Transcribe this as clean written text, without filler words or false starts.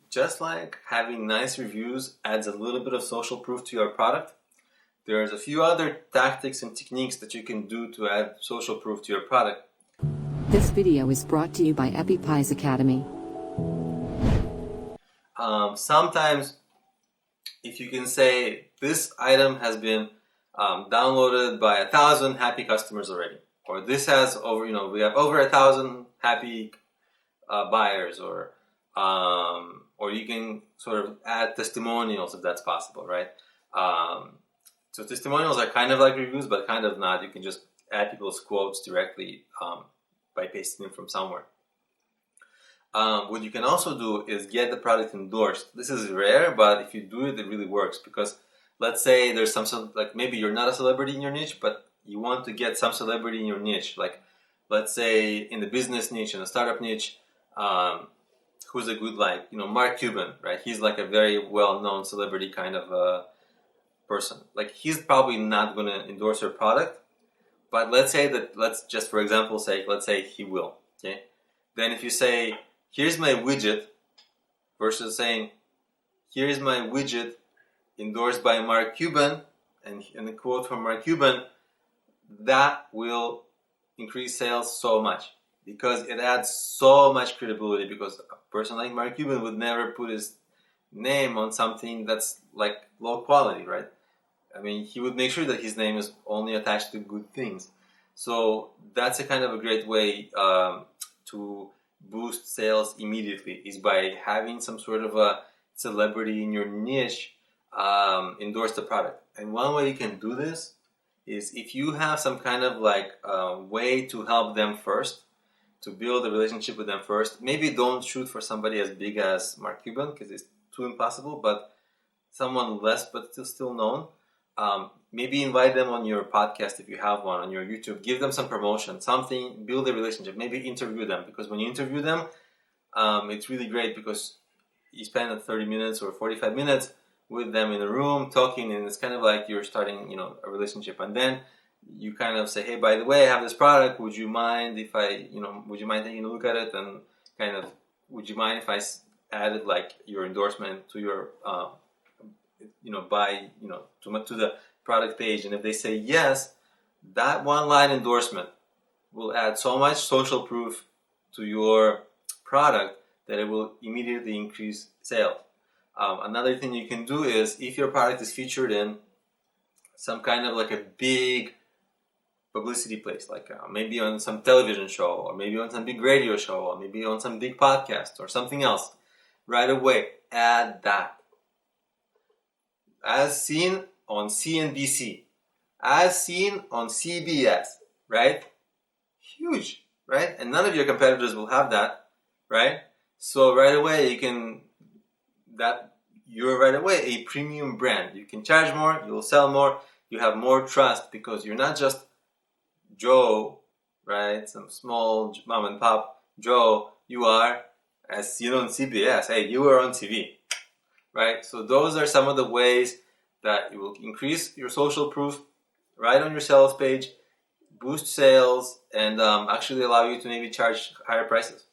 just like having nice reviews adds a little bit of social proof to your product, there's a few other tactics and techniques that you can do to add social proof to your product. This video is brought to you by EpiPies Academy. Sometimes, if you can say this item has been downloaded by 1,000 happy customers already, or this has we have over 1,000 happy buyers, or you can sort of add testimonials if that's possible, right? So testimonials are kind of like reviews, but kind of not. You can just add people's quotes directly by pasting them from somewhere. What you can also do is get the product endorsed. This is rare, but if you do it, it really works, because let's say there's some like maybe you're not a celebrity in your niche, but you want to get some celebrity in your niche. Like let's say in the business niche, in the startup niche, who's a good Mark Cuban, right? He's like a very well-known celebrity kind of person. Like he's probably not going to endorse your product, but let's just for example's sake, let's say he will. Okay, then if you say, here's my widget, versus saying, here's my widget endorsed by Mark Cuban, and a quote from Mark Cuban, that will increase sales so much, because it adds so much credibility, because a person like Mark Cuban would never put his name on something that's like low quality, right? I mean, he would make sure that his name is only attached to good things. So that's a kind of a great way to boost sales immediately, is by having some sort of a celebrity in your niche endorse the product. And one way you can do this is if you have some kind of way to help them first, to build a relationship with them first. Maybe don't shoot for somebody as big as Mark Cuban, because it's too impossible, but someone less but still known. Maybe invite them on your podcast if you have one, on your YouTube. Give them some promotion, something, build a relationship. Maybe interview them, because when you interview them, it's really great, because you spend 30 minutes or 45 minutes with them in a room talking, and it's kind of like you're starting, a relationship. And then you kind of say, hey, by the way, I have this product. Would you mind if would you mind taking a look at it? And kind of, would you mind if I added your endorsement to your to the product page? And if they say yes, that one line endorsement will add so much social proof to your product that it will immediately increase sales. Another thing you can do is, if your product is featured in some kind of a big publicity place, maybe on some television show, or maybe on some big radio show, or maybe on some big podcast or something else, right away add that. As seen on CNBC, as seen on CBS, right? Huge, right? And none of your competitors will have that, right? So right away you're right away a premium brand. You can charge more, you will sell more, you have more trust, because you're not just Joe, right? Some small mom and pop Joe. You are, as seen on CBS. Hey, you are on TV. Right? So those are some of the ways that you will increase your social proof right on your sales page, boost sales, and actually allow you to maybe charge higher prices.